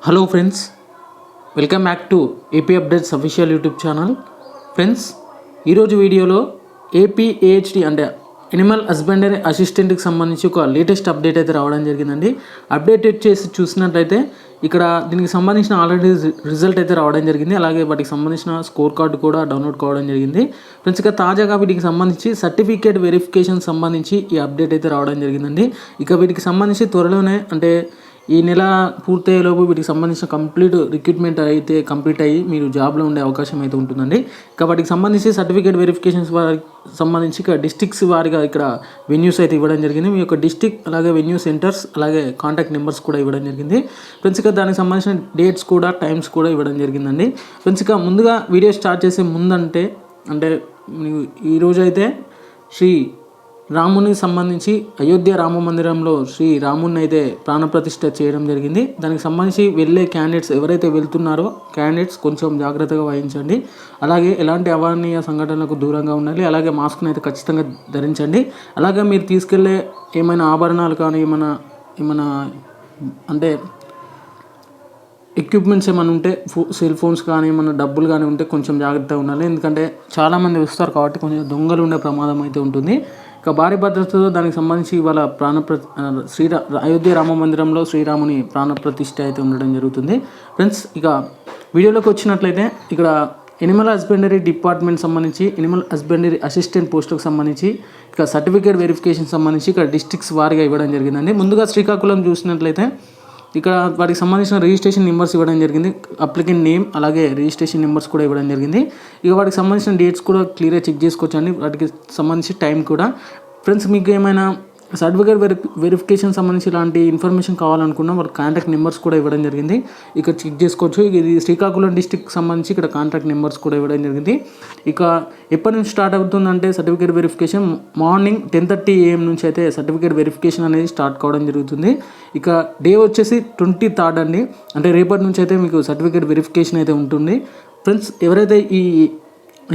Hello friends, welcome back to AP updates official YouTube channel. Friends, ఈరోజు వీడియోలో ఏపీఏహెచ్డి అంటే Animal husbandry అసిస్టెంట్కి సంబంధించి ఒక లేటెస్ట్ అప్డేట్ అయితే రావడం జరిగిందండి. అప్డేట్ చేసి చూసినట్లయితే ఇక్కడ దీనికి సంబంధించిన ఆల్రెడీ రిజల్ట్ అయితే రావడం జరిగింది. అలాగే వాటికి సంబంధించిన స్కోర్ కార్డు కూడా డౌన్లోడ్ కావడం జరిగింది. ఫ్రెండ్స్, ఇక తాజాగా వీటికి సంబంధించి సర్టిఫికేట్ వెరిఫికేషన్ సంబంధించి ఈ అప్డేట్ అయితే రావడం జరిగిందండి. ఇక వీటికి సంబంధించి త్వరలోనే అంటే ఈ నెల పూర్తయ్యేలోపు వీటికి సంబంధించిన కంప్లీట్ రిక్రూట్మెంట్ అయితే కంప్లీట్ అయ్యి మీరు జాబ్లో ఉండే అవకాశం అయితే ఉంటుందండి. ఇక వాటికి సంబంధించి సర్టిఫికేట్ వెరిఫికేషన్స్ వారికి సంబంధించి ఇక డిస్ట్రిక్ట్స్ వారిగా ఇక్కడ వెన్యూస్ అయితే ఇవ్వడం జరిగింది. మీ యొక్క డిస్ట్రిక్ట్ అలాగే వెన్యూ సెంటర్స్ అలాగే కాంటాక్ట్ నెంబర్స్ కూడా ఇవ్వడం జరిగింది. ఫ్రెండ్స్, ఇక దానికి సంబంధించిన డేట్స్ కూడా టైమ్స్ కూడా ఇవ్వడం జరిగిందండి. ఫ్రెండ్స్, ఇక ముందుగా వీడియో స్టార్ట్ చేసే ముందంటే ఈరోజు అయితే శ్రీ రామునికి సంబంధించి అయోధ్య రామ మందిరంలో శ్రీ రాముని అయితే ప్రాణప్రతిష్ఠ చేయడం జరిగింది. దానికి సంబంధించి వెళ్ళే క్యాండిడేట్స్ ఎవరైతే వెళ్తున్నారో క్యాండిడేట్స్ కొంచెం జాగ్రత్తగా వహించండి. అలాగే ఎలాంటి అవాంఛనీయ సంఘటనలకు దూరంగా ఉండాలి. అలాగే మాస్క్ని అయితే ఖచ్చితంగా ధరించండి. అలాగే మీరు తీసుకెళ్లే ఏమైనా ఆభరణాలు కానీ ఏమైనా అంటే ఎక్విప్మెంట్స్ ఏమైనా ఉంటే సెల్ ఫోన్స్ కానీ ఏమైనా డబ్బులు కానీ ఉంటే కొంచెం జాగ్రత్తగా ఉండాలి. ఎందుకంటే చాలామంది వస్తారు కాబట్టి కొంచెం దొంగలు ఉండే ప్రమాదం అయితే ఉంటుంది. ఇక భారీ భద్రతతో దానికి సంబంధించి ఇవాళ అయోధ్య రామ మందిరంలో శ్రీరాముని ప్రాణప్రతిష్ఠ అయితే ఉండడం జరుగుతుంది. ఫ్రెండ్స్, ఇక వీడియోలోకి వచ్చినట్లయితే ఇక్కడ ఎనిమల్ హస్బెండరీ డిపార్ట్మెంట్ సంబంధించి ఎనిమల్ హస్బెండరీ అసిస్టెంట్ పోస్టుకు సంబంధించి ఇక సర్టిఫికేట్ వెరిఫికేషన్ సంబంధించి ఇక్కడ డిస్ట్రిక్ట్స్ వారిగా ఇవ్వడం జరిగిందండి. ముందుగా శ్రీకాకుళం చూసినట్లయితే ఇక్కడ వాటికి సంబంధించిన రిజిస్ట్రేషన్ నెంబర్స్ ఇవ్వడం జరిగింది. అప్లికెంట్ నేమ్ అలాగే రిజిస్ట్రేషన్ నెంబర్స్ కూడా ఇవ్వడం జరిగింది. ఇక వాటికి సంబంధించిన డేట్స్ కూడా క్లియర్గా చెక్ చేసుకోవచ్చు అండి. వాటికి సంబంధించి టైం కూడా. ఫ్రెండ్స్, మీకు ఏమైనా సర్టిఫికేట్ వెరిఫికేషన్ సంబంధించి ఇలాంటి ఇన్ఫర్మేషన్ కావాలనుకున్నా వాళ్ళ కాంటాక్ట్ నెంబర్స్ కూడా ఇవ్వడం జరిగింది. ఇక్కడ చెక్ చేసుకోవచ్చు. ఇది శ్రీకాకుళం డిస్ట్రిక్ట్కి సంబంధించి ఇక్కడ కాంటాక్ట్ నెంబర్స్ కూడా ఇవ్వడం జరిగింది. ఇక ఎప్పటి నుంచి స్టార్ట్ అవుతుందంటే సర్టిఫికేట్ వెరిఫికేషన్ మార్నింగ్ 10:30 AM నుంచి అయితే సర్టిఫికేట్ వెరిఫికేషన్ అనేది స్టార్ట్ కావడం జరుగుతుంది. ఇక డే వచ్చేసి 23rd అండి, అంటే రేపటి నుంచి అయితే మీకు సర్టిఫికేట్ వెరిఫికేషన్ అయితే ఉంటుంది. ఫ్రెండ్స్, ఎవరైతే ఈ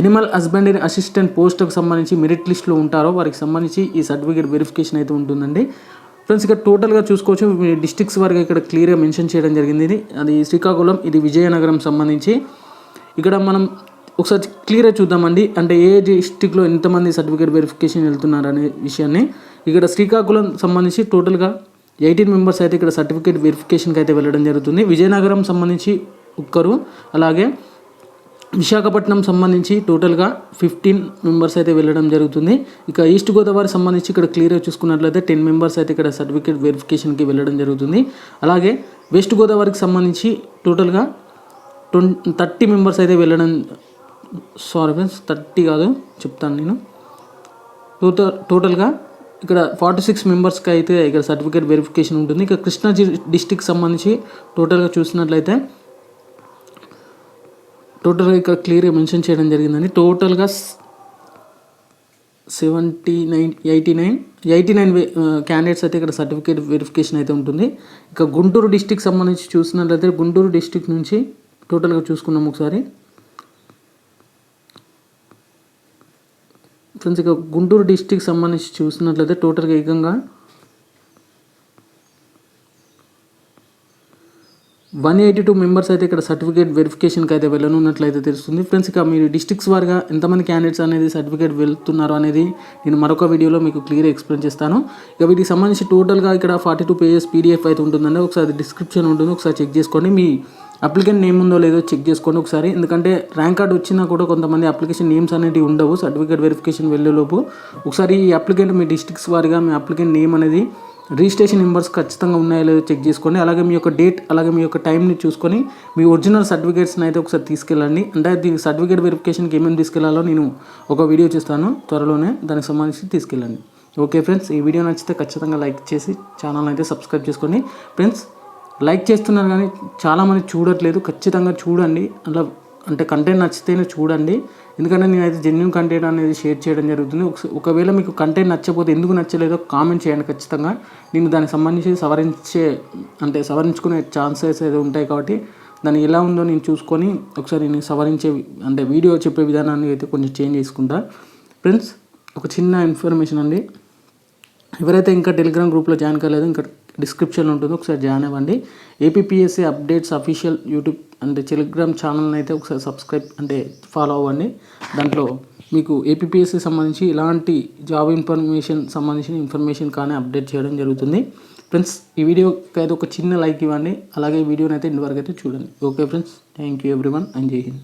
ఎనిమల్ హస్బెండరీ అసిస్టెంట్ పోస్ట్కి సంబంధించి మెరిట్ లిస్ట్లో ఉంటారో వారికి సంబంధించి ఈ సర్టిఫికేట్ వెరిఫికేషన్ అయితే ఉంటుందండి. ఫ్రెండ్స్, ఇక్కడ టోటల్గా చూసుకోవచ్చు. మీ డిస్ట్రిక్ట్స్ వరకు ఇక్కడ క్లియర్గా మెన్షన్ చేయడం జరిగింది. అది శ్రీకాకుళం, ఇది విజయనగరం సంబంధించి. ఇక్కడ మనం ఒకసారి క్లియర్గా చూద్దామండి, అంటే ఏ డిస్ట్రిక్ట్లో ఎంతమంది సర్టిఫికేట్ వెరిఫికేషన్ వెళ్తున్నారు అనే విషయాన్ని. ఇక్కడ శ్రీకాకుళం సంబంధించి టోటల్గా 18 మెంబర్స్ అయితే ఇక్కడ సర్టిఫికేట్ వెరిఫికేషన్కి అయితే వెళ్ళడం జరుగుతుంది. విజయనగరం సంబంధించి ఒక్కరు, అలాగే విశాఖపట్నం సంబంధించి టోటల్గా 15 మెంబర్స్ అయితే వెళ్ళడం జరుగుతుంది. ఇక ఈస్ట్ గోదావరి సంబంధించి ఇక్కడ క్లియర్గా చూసుకున్నట్లయితే 10 మెంబర్స్ అయితే ఇక్కడ సర్టిఫికేట్ వెరిఫికేషన్కి వెళ్ళడం జరుగుతుంది. అలాగే వెస్ట్ గోదావరికి సంబంధించి టోటల్గా 30 మెంబర్స్ అయితే వెళ్ళడం, సారీ ఫ్రెండ్స్ 30 కాదు చెప్తాను నేను, టోటల్గా ఇక్కడ 46 మెంబర్స్కి అయితే ఇక్కడ సర్టిఫికేట్ వెరిఫికేషన్ ఉంటుంది. ఇక కృష్ణా డిస్టిక్ సంబంధించి టోటల్గా చూసినట్లయితే టోటల్గా ఇక్కడ క్లియర్గా మెన్షన్ చేయడం జరిగిందండి. టోటల్గా 89 క్యాండిడేట్స్ అయితే ఇక్కడ సర్టిఫికేట్ వెరిఫికేషన్ అయితే ఉంటుంది. ఇక గుంటూరు డిస్టిక్ సంబంధించి చూసినట్లయితే గుంటూరు డిస్టిక్ నుంచి టోటల్గా చూసుకున్నాం ఒకసారి. ఫ్రెండ్స్, ఇక గుంటూరు డిస్టిక్ సంబంధించి చూసినట్లయితే టోటల్గా ఏకంగా 182 మెంబర్స్ అయితే ఇక్కడ సర్టిఫికేట్ వెరిఫికేషన్కి అయితే వెళ్ళనున్నట్లయితే తెలుస్తుంది. ఫ్రెండ్స్, ఇక మీరు డిస్ట్రిక్ట్స్ వారిగా ఎంతమంది క్యాండిడేట్స్ అనేది సర్టిఫికేట్ వెళ్తున్నారు అనేది నేను మరొక వీడియోలో మీకు క్లియర్గా ఎక్స్ప్లెయిన్ చేస్తాను. ఇక వీటికి సంబంధించి టోటల్గా ఇక్కడ 42 పేజెస్ PDF అయితే ఉంటుందండి. ఒకసారి డిస్క్రిప్షన్ ఉంటుంది, ఒకసారి చెక్ చేసుకోండి. మీ అప్లికెంట్ నేమ్ ఉందో లేదో చెక్ చేసుకోండి ఒకసారి. ఎందుకంటే ర్యాంక్ కార్డ్ వచ్చినా కూడా కొంతమంది అప్లికేషన్ నేమ్స్ అనేవి ఉండవు సర్టిఫికేట్ వెరిఫికేషన్ వెళ్ళేలోపు. ఒకసారి ఈ అప్లికెంట్ మీ డిస్ట్రిక్ట్స్ వారిగా మీ అప్లికెంట్ నేమ్ అనేది రిజిస్ట్రేషన్ నెంబర్స్ ఖచ్చితంగా ఉన్నాయో లేదో చెక్ చేసుకోండి. అలాగే మీ యొక్క డేట్ అలాగే మీ యొక్క టైంని చూసుకొని మీ ఒరిజినల్ సర్టిఫికేట్స్ని అయితే ఒకసారి తీసుకెళ్ళండి. అంటే దీనికి సర్టిఫికేట్ వెరిఫికేషన్కి ఏమేమి తీసుకెళ్లాలో నేను ఒక వీడియో చేస్తాను త్వరలోనే, దానికి సంబంధించి తీసుకెళ్ళండి. ఓకే ఫ్రెండ్స్, ఈ వీడియో నచ్చితే ఖచ్చితంగా లైక్ చేసి ఛానల్ అయితే సబ్స్క్రైబ్ చేసుకోండి. ఫ్రెండ్స్, లైక్ చేస్తున్నారు కానీ చాలామంది చూడట్లేదు, ఖచ్చితంగా చూడండి. అలా అంటే కంటెంట్ నచ్చితేనే చూడండి. ఎందుకంటే నేనైతే జెన్యూన్ కంటెంట్ అనేది షేర్ చేయడం జరుగుతుంది. ఒకవేళ మీకు కంటెంట్ నచ్చకపోతే ఎందుకు నచ్చలేదో కామెంట్ చేయండి ఖచ్చితంగా. నేను దానికి సంబంధించి సవరించుకునే ఛాన్సెస్ అయితే ఉంటాయి కాబట్టి దాన్ని ఎలా ఉందో నేను చూసుకొని ఒకసారి నేను సవరించే అంటే వీడియో చెప్పే విధానాన్ని అయితే కొంచెం చేంజ్ చేసుకుంటా. ఫ్రెండ్స్, ఒక చిన్న ఇన్ఫర్మేషన్ అండి, ఎవరైతే ఇంకా టెలిగ్రామ్ గ్రూప్లో జాయిన్ కాలేదో ఇంకా డిస్క్రిప్షన్లో ఉంటుంది, ఒకసారి జాయిన్ అవ్వండి. ఏపీపీఎస్సీ అప్డేట్స్ అఫీషియల్ యూట్యూబ్ అంటే టెలిగ్రామ్ ఛానల్ని అయితే ఒకసారి సబ్స్క్రైబ్ అంటే ఫాలో అవ్వండి. దాంట్లో మీకు ఏపీపీఎస్సీ సంబంధించి ఇలాంటి జాబ్ ఇన్ఫర్మేషన్ సంబంధించిన ఇన్ఫర్మేషన్ కానీ అప్డేట్ చేయడం జరుగుతుంది. ఫ్రెండ్స్, ఈ వీడియోకి అయితే ఒక చిన్న లైక్ ఇవ్వండి, అలాగే ఈ వీడియోని అయితే ఇంతవరకు అయితే చూడండి. Okay friends, thank you everyone and జై హింద్.